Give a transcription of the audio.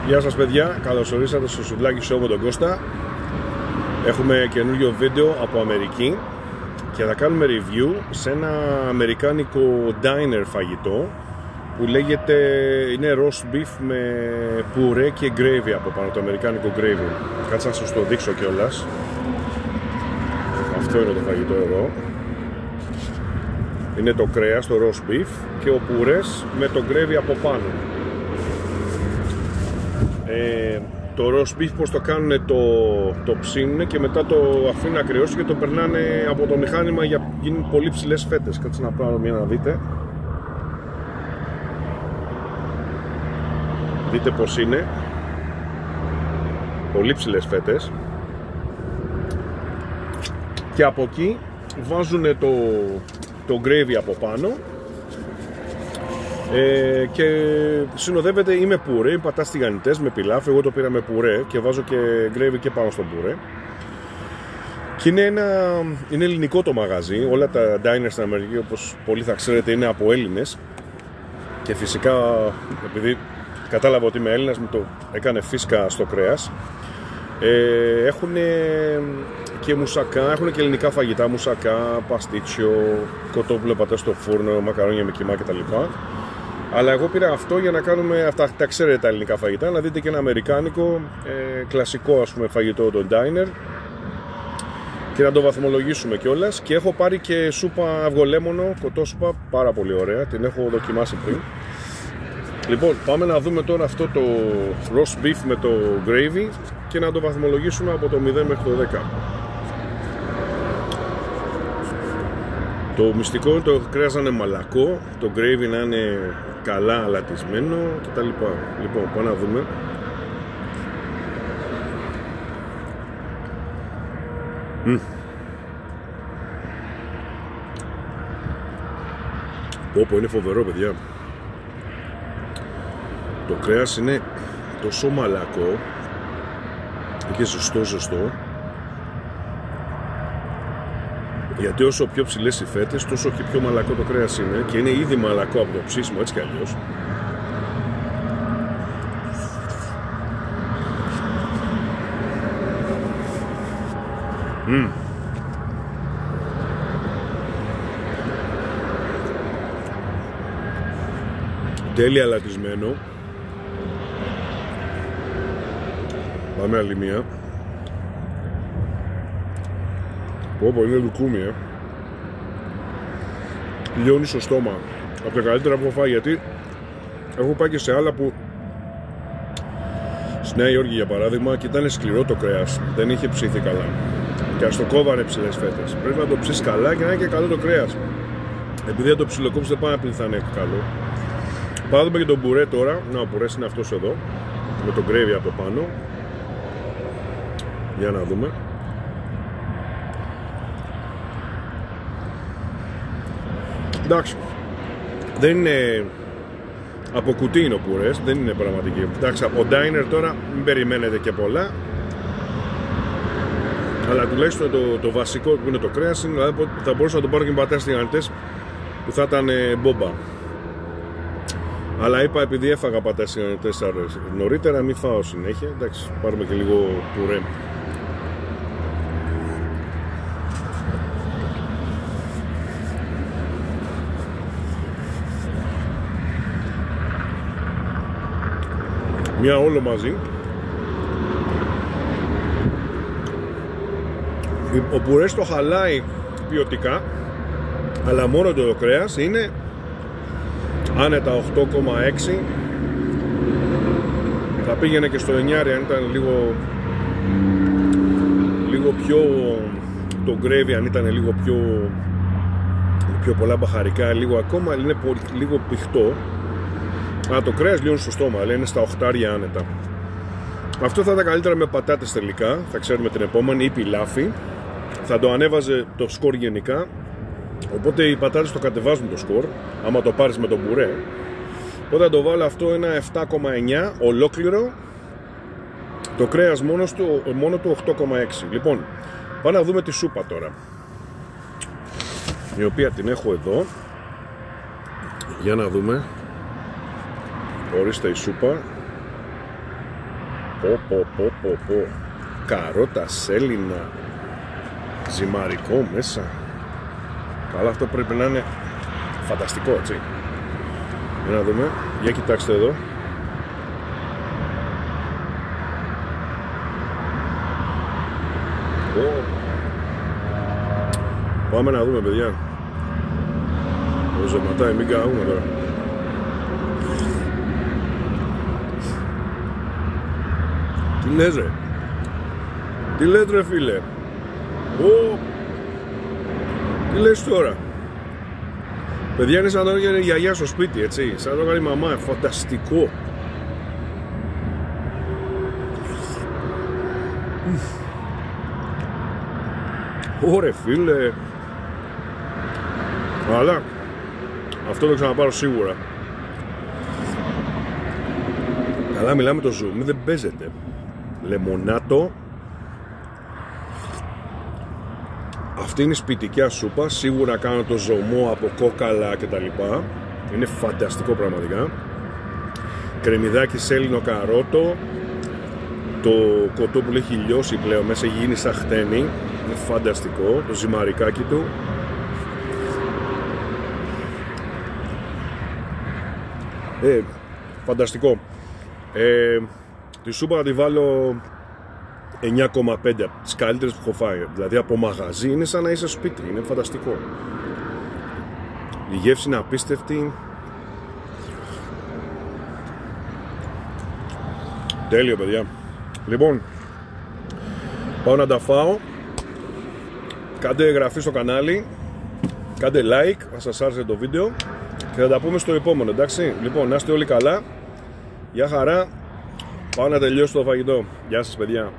Γεια σας παιδιά, καλώς ορίσατε στο Σουβλάκι Show με τον Κώστα. Έχουμε καινούριο βίντεο από Αμερική και θα κάνουμε review σε ένα αμερικάνικο diner φαγητό που λέγεται, είναι roast beef με πουρέ και gravy από πάνω, το αμερικάνικο gravy. Κάτσε να σας το δείξω κιόλας. Αυτό είναι το φαγητό εδώ. Είναι το κρέας, το roast beef και ο πουρές με το gravy από πάνω. Το roast beef πως το κάνουν, το ψήνουν και μετά το αφήνουν να κρυώσει και το περνάνε από το μηχάνημα για να γίνουν πολύ ψηλές φέτες. Κάτσε να πάρω μια να δείτε. Δείτε πως είναι. Πολύ ψηλές φέτες. Και από εκεί βάζουν το gravy από πάνω. Και συνοδεύεται ή με πουρέ, πατάς τηγανιτές με πιλάφ. Εγώ το πήρα με πουρέ και βάζω και gravy και πάνω στο πουρέ. Και είναι ελληνικό το μαγαζί. Όλα τα diners στην Αμερική, όπως πολλοί θα ξέρετε, είναι από Έλληνες. Και φυσικά, επειδή κατάλαβα ότι είμαι Έλληνας, μου το έκανε φίσκα στο κρέας. Έχουν και μουσακά, έχουν και ελληνικά φαγητά, μουσακά, παστίτσιο, κοτόπουλο πατέ στο φούρνο, μακαρόνια με κιμά κτλ. Αλλά εγώ πήρα αυτό για να κάνουμε αυτά, τα ξέρετε τα ελληνικά φαγητά, να δείτε και ένα αμερικάνικο, κλασικό ας πούμε φαγητό, το diner, και να το βαθμολογήσουμε κιόλας. Και έχω πάρει και σούπα αυγολέμονο, κοτόσουπα, πάρα πολύ ωραία, την έχω δοκιμάσει πριν. Λοιπόν, πάμε να δούμε τώρα αυτό το roast beef με το gravy και να το βαθμολογήσουμε από το 0 μέχρι το 10. Το μυστικό είναι το κρέας να είναι μαλακό, το gravy να είναι καλά αλατισμένο κτλ. Λοιπόν, πάμε να δούμε. Πω, είναι φοβερό παιδιά. Το κρέας είναι τόσο μαλακό και ζεστό. Γιατί όσο πιο ψηλές οι φέτες, τόσο και πιο μαλακό το κρέας είναι. Και είναι ήδη μαλακό από το ψήσιμο, έτσι κι αλλιώς. Τέλεια αλατισμένο. Πάμε άλλη μία. Πω, είναι λουκούμι, λιώνει στο στόμα. Από τα καλύτερα που έχω φάει, γιατί έχω πάει και σε άλλα που στη Νέα Υόρκη για παράδειγμα και ήταν σκληρό το κρέας, δεν είχε ψήθει καλά και ας το κόβανε ψηλές φέτες. Πρέπει να το ψήσεις καλά και να είναι και καλό το κρέας. Επειδή δεν το ψιλοκόψεις δεν πάει να πει θα είναι καλό. Πάμε και τον πουρέ τώρα. Να, ο πουρές είναι αυτός εδώ με το gravy από πάνω. Για να δούμε. Εντάξει, δεν είναι από κουτί είναι ο πουρές, δεν είναι πραγματική. Εντάξει, από diner τώρα μην περιμένετε και πολλά. Αλλά τουλάχιστον το βασικό που είναι το κρέας είναι, δηλαδή θα μπορούσα να το πάρω και με πατάς τηγανιτές που θα ήταν μπόμπα. Αλλά είπα, επειδή έφαγα πατάς τηγανιτές νωρίτερα, μην φάω συνέχεια. Εντάξει, πάρουμε και λίγο πουρέ. Μια όλο μαζί. Ο πουρές το χαλάει ποιοτικά, αλλά μόνο το κρέας είναι άνετα 8,6. Θα πήγαινε και στο 9 αν ήταν λίγο πιο, το gravy αν ήταν λίγο πιο πολλά μπαχαρικά, λίγο ακόμα, είναι λίγο πηχτό. Αλλά το κρέας λιώνει στο στόμα, αλλά είναι στα 8 άνετα. Αυτό θα ήταν καλύτερα με πατάτες τελικά, θα ξέρουμε την επόμενη, ή πιλάφι. Θα το ανέβαζε το σκορ γενικά. Οπότε οι πατάτες το κατεβάζουν το σκορ, άμα το πάρεις με τον πουρέ. Οπότε θα το βάλω αυτό ένα 7,9 ολόκληρο. Το κρέας μόνο του 8,6. Λοιπόν, πάμε να δούμε τη σούπα τώρα, η οποία την έχω εδώ. Για να δούμε. Ορίστε η σούπα. Πω. Καρότα, σέλινα, ζυμαρικό μέσα. Καλά, αυτό πρέπει να είναι φανταστικό, έτσι. Για να δούμε. Για κοιτάξτε εδώ. Πάμε να δούμε, παιδιά. Ο ζεματάει, μην καούμε τώρα. Τι λες ρε φίλε. Τι λες τώρα. Παιδιά, είναι σαν να έκανε η γιαγιά στο σπίτι, έτσι. Σαν να το κάνει η μαμά, φανταστικό. Ωρε φίλε. Αλλά αυτό το ξαναπάρω σίγουρα. Καλά, μιλάμε το zoom, δεν παίζεται. Λεμονάτο. Αυτή είναι η σπιτικιά σούπα. Σίγουρα κάνω το ζωμό από κόκαλα και τα λοιπά. Είναι φανταστικό πραγματικά. Κρεμμυδάκι σέλινο καρότο. Το κοτόπουλο έχει λιώσει πλέον, μέσα έχει γίνει σαν χτένι. Είναι φανταστικό. Το ζυμαρικάκι του. Φανταστικό. Τη σούπα θα τη βάλω 9,5 από τις καλύτερες που έχω φάει. Δηλαδή από μαγαζί είναι σαν να είσαι σπίτι. Είναι φανταστικό. Η γεύση είναι απίστευτη. Τέλειο, παιδιά. Λοιπόν, πάω να τα φάω. Κάντε εγγραφή στο κανάλι. Κάντε like αν σας άρεσε το βίντεο. Και θα τα πούμε στο επόμενο, εντάξει. Λοιπόν, να είστε όλοι καλά. Γεια χαρά. Πάω να τελειώσω το φαγητό. Γεια σας, παιδιά.